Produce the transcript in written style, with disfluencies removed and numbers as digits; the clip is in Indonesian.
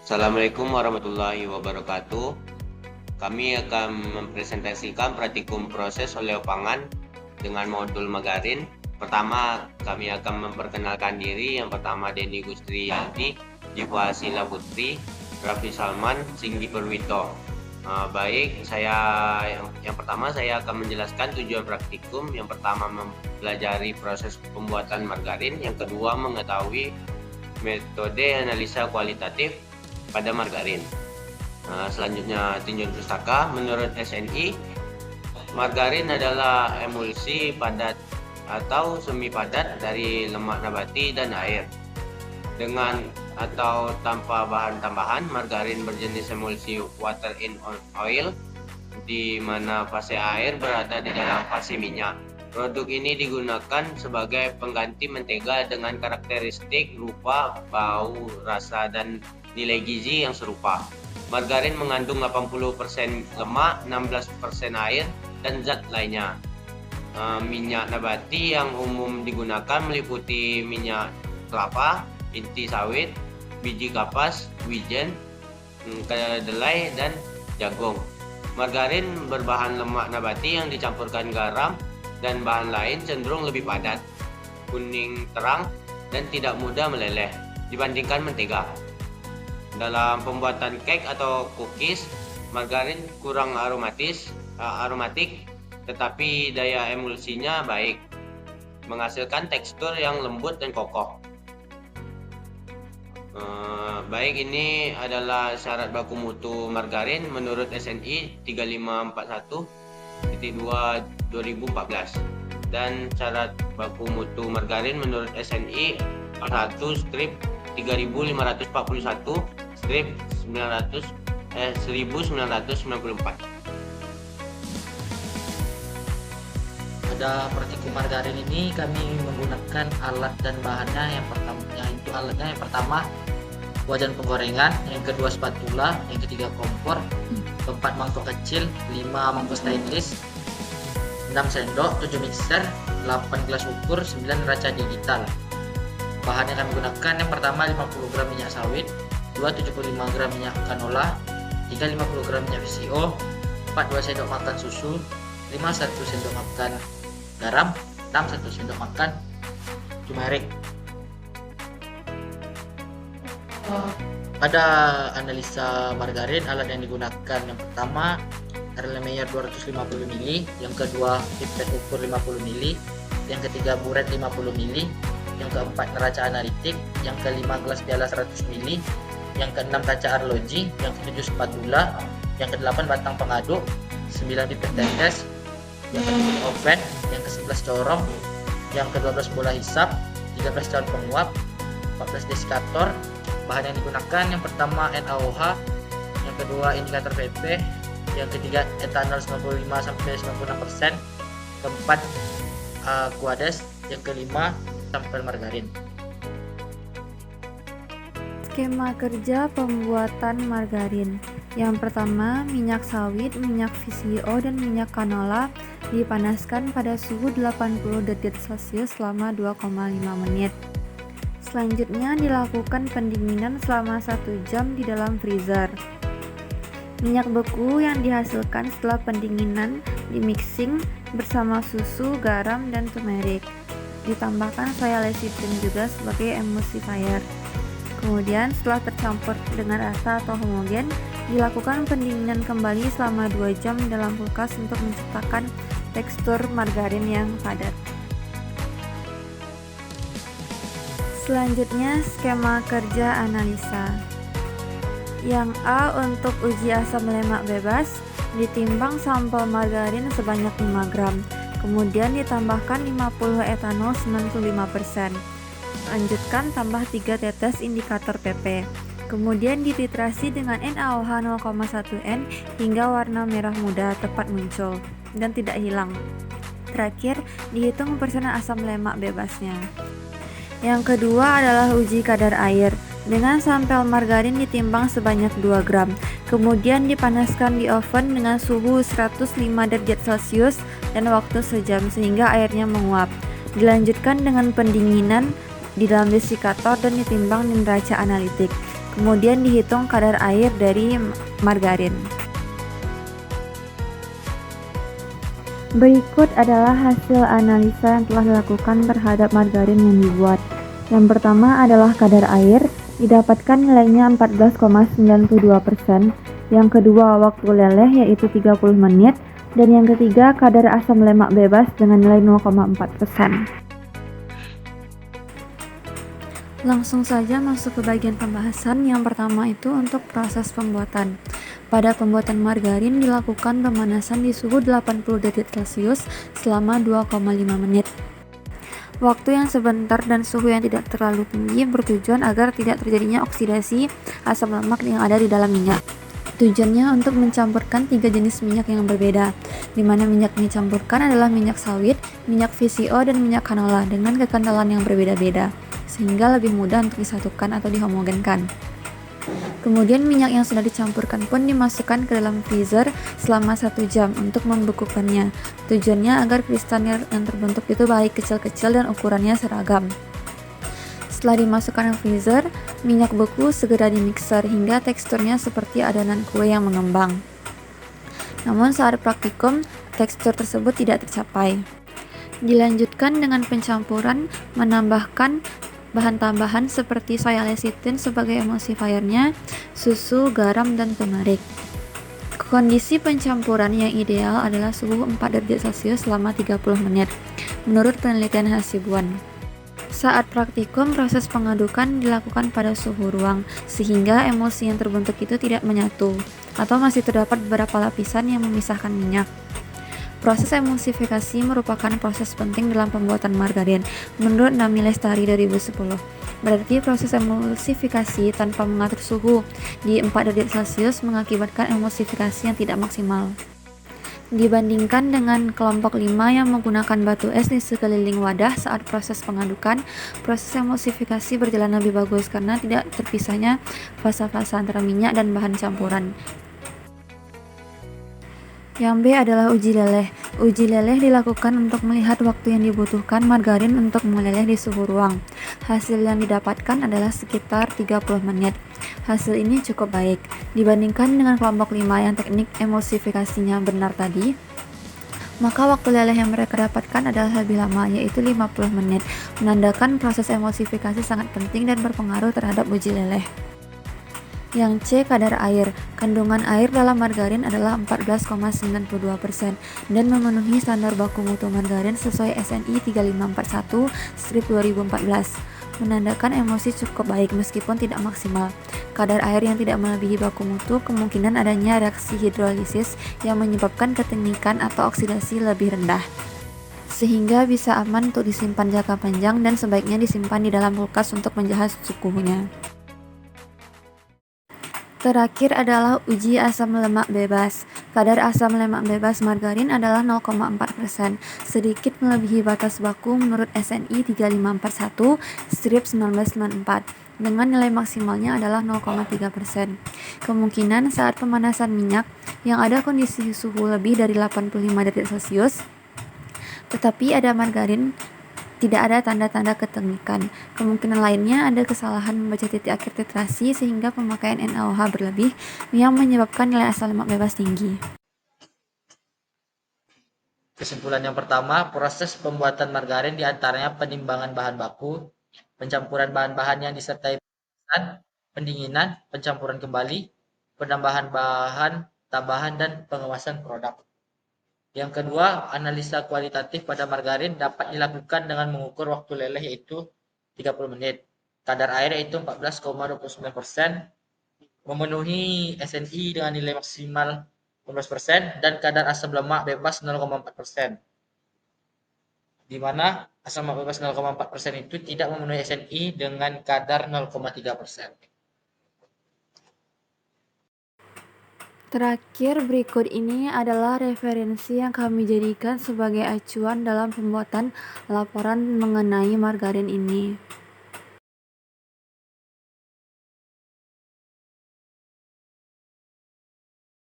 Assalamualaikum warahmatullahi wabarakatuh. Kami akan mempresentasikan praktikum proses oleo pangan dengan modul Magarin. Pertama, kami akan memperkenalkan diri. Yang pertama, Denny Gustriyanti, Jiwa Sila Putri, Raffi Salman, Singgi Perwito. Yang pertama saya akan menjelaskan tujuan praktikum. Yang pertama, mempelajari proses pembuatan margarin. Yang kedua, mengetahui metode analisa kualitatif pada margarin. Selanjutnya tinjauan pustaka. Menurut SNI, margarin adalah emulsi padat atau semi padat dari lemak nabati dan air. Dengan atau tanpa bahan tambahan, margarin berjenis emulsi water in oil, di mana fase air berada di dalam fase minyak. Produk ini digunakan sebagai pengganti mentega dengan karakteristik rupa, bau, rasa, dan nilai gizi yang serupa. Margarin mengandung 80% lemak, 16% air, dan zat lainnya. Minyak nabati yang umum digunakan meliputi minyak kelapa, inti sawit, biji kapas, wijen, kedelai, dan jagung. Margarin berbahan lemak nabati yang dicampurkan garam dan bahan lain cenderung lebih padat, kuning terang, dan tidak mudah meleleh dibandingkan mentega. Dalam pembuatan cake atau cookies, margarin kurang aromatik, tetapi daya emulsinya baik, menghasilkan tekstur yang lembut dan kokoh. Baik, ini adalah syarat baku mutu margarin menurut SNI 3541-2/2014 dan syarat baku mutu margarin menurut SNI 1-1941-1994. Pada praktikum margarin ini kami menggunakan alat dan bahannya. Yang pertama wajan penggorengan, yang kedua spatula, yang ketiga kompor, 4 mangkok kecil, 5 mangkok stainless, 6 sendok, 7 mixer, 8 gelas ukur, 9 neraca digital. Bahan yang kami gunakan, yang pertama 50 gram minyak sawit, 2 75 gram minyak canola, 3 50 gram minyak VCO, 4 2 sendok makan susu, 5 1 sendok makan garam, 6 1 sendok makan turmeric. Pada analisa margarin, alat yang digunakan yang pertama Erlenmeyer 250 ml, yang kedua pipet ukur 50 ml, yang ketiga buret 50 ml, yang keempat neraca analitik, yang kelima gelas piala 100 ml, yang keenam kaca arloji, yang ketujuh spatula, yang kedelapan batang pengaduk, 9 pipet tetes, yang ke-10 oven, yang ke-11 corong, yang ke-12 bola hisap, 13 calon penguap, 14 desikator. Bahan yang digunakan yang pertama NaOH, yang kedua indikator PP, yang ketiga etanol 95-96%, keempat Aquades, yang kelima sampel margarin. Skema kerja pembuatan margarin. Yang pertama, minyak sawit, minyak VCO, dan minyak canola dipanaskan pada suhu 80 derajat Celcius selama 2,5 menit. Selanjutnya dilakukan pendinginan selama 1 jam di dalam freezer. Minyak beku yang dihasilkan setelah pendinginan dimixing bersama susu, garam, dan turmeric. Ditambahkan soya lecithin juga sebagai emulsifier. Kemudian setelah tercampur dengan rata atau homogen, dilakukan pendinginan kembali selama 2 jam dalam kulkas untuk menciptakan tekstur margarin yang padat. Selanjutnya skema kerja analisa. Yang A untuk uji asam lemak bebas, ditimbang sampel margarin sebanyak 5 gram, kemudian ditambahkan 50 etanol 95%. Lanjutkan tambah 3 tetes indikator PP. Kemudian dititrasi dengan NaOH 0,1 N hingga warna merah muda tepat muncul dan tidak hilang. Terakhir, dihitung persenan asam lemak bebasnya. Yang kedua adalah uji kadar air. Dengan sampel margarin ditimbang sebanyak 2 gram, kemudian dipanaskan di oven dengan suhu 105 derajat Celcius dan waktu sejam sehingga airnya menguap. Dilanjutkan dengan pendinginan di dalam desikator dan ditimbang di neraca analitik. Kemudian dihitung kadar air dari margarin. Berikut adalah hasil analisa yang telah dilakukan terhadap margarin yang dibuat. Yang pertama adalah kadar air, didapatkan nilainya 14,92%. Yang kedua waktu leleh yaitu 30 menit. Dan yang ketiga kadar asam lemak bebas dengan nilai 0,4%. Langsung saja masuk ke bagian pembahasan. Yang pertama itu untuk proses pembuatan. Pada pembuatan margarin dilakukan pemanasan di suhu 80 derajat Celcius selama 2,5 menit. Waktu yang sebentar dan suhu yang tidak terlalu tinggi bertujuan agar tidak terjadinya oksidasi asam lemak yang ada di dalam minyak. Tujuannya untuk mencampurkan 3 jenis minyak yang berbeda, di mana minyak yang dicampurkan adalah minyak sawit, minyak VCO, dan minyak canola dengan kekentalan yang berbeda-beda, sehingga lebih mudah untuk disatukan atau dihomogenkan. Kemudian minyak yang sudah dicampurkan pun dimasukkan ke dalam freezer selama 1 jam untuk membekukannya. Tujuannya agar kristal yang terbentuk itu baik kecil-kecil dan ukurannya seragam. Setelah dimasukkan ke freezer, minyak beku segera dimixer hingga teksturnya seperti adonan kue yang mengembang. Namun saat praktikum, tekstur tersebut tidak tercapai. Dilanjutkan dengan pencampuran, menambahkan bahan tambahan seperti soya lecithin sebagai emulsifiernya, susu, garam, dan turmeric. Kondisi pencampuran yang ideal adalah suhu 4 derajat Celcius selama 30 menit, menurut penelitian Hasibuan. Saat praktikum, proses pengadukan dilakukan pada suhu ruang, sehingga emulsi yang terbentuk itu tidak menyatu, atau masih terdapat beberapa lapisan yang memisahkan minyak. Proses emulsifikasi merupakan proses penting dalam pembuatan margarin, menurut Nami Lestari 2010. Berarti proses emulsifikasi tanpa mengatur suhu di 4 derajat Celcius mengakibatkan emulsifikasi yang tidak maksimal. Dibandingkan dengan kelompok 5 yang menggunakan batu es di sekeliling wadah saat proses pengadukan, proses emulsifikasi berjalan lebih bagus karena tidak terpisahnya fasa-fasa antara minyak dan bahan campuran. Yang B adalah uji leleh. Uji leleh dilakukan untuk melihat waktu yang dibutuhkan margarin untuk meleleh di suhu ruang. Hasil yang didapatkan adalah sekitar 30 menit. Hasil ini cukup baik. Dibandingkan dengan kelompok 5 yang teknik emulsifikasinya benar tadi, maka waktu leleh yang mereka dapatkan adalah lebih lama, yaitu 50 menit, menandakan proses emulsifikasi sangat penting dan berpengaruh terhadap uji leleh. Yang C, kadar air. Kandungan air dalam margarin adalah 14,92% dan memenuhi standar baku mutu margarin sesuai SNI 3541/2014, menandakan emulsi cukup baik meskipun tidak maksimal. Kadar air yang tidak melebihi baku mutu kemungkinan adanya reaksi hidrolisis yang menyebabkan ketengikan atau oksidasi lebih rendah, sehingga bisa aman untuk disimpan jangka panjang dan sebaiknya disimpan di dalam kulkas untuk menjaga suhunya. Terakhir adalah uji asam lemak bebas. Kadar asam lemak bebas margarin adalah 0,4%, sedikit melebihi batas baku menurut SNI 3541/1994, dengan nilai maksimalnya adalah 0,3%. Kemungkinan saat pemanasan minyak yang ada kondisi suhu lebih dari 85 derajat Celcius, tetapi ada margarin tidak ada tanda-tanda ketengikan. Kemungkinan lainnya ada kesalahan membaca titik akhir titrasi sehingga pemakaian NaOH berlebih yang menyebabkan nilai asam lemak bebas tinggi. Kesimpulan yang pertama, proses pembuatan margarin diantaranya penimbangan bahan baku, pencampuran bahan-bahan yang disertai pemanasan, pendinginan, pencampuran kembali, penambahan bahan tambahan, dan pengawasan produk. Yang kedua, analisa kualitatif pada margarin dapat dilakukan dengan mengukur waktu leleh yaitu 30 menit. Kadar air yaitu 14,29%, memenuhi SNI dengan nilai maksimal 15%, dan kadar asam lemak bebas 0,4%. Di mana asam lemak bebas 0,4% itu tidak memenuhi SNI dengan kadar 0,3%. Terakhir, berikut ini adalah referensi yang kami jadikan sebagai acuan dalam pembuatan laporan mengenai margarin ini.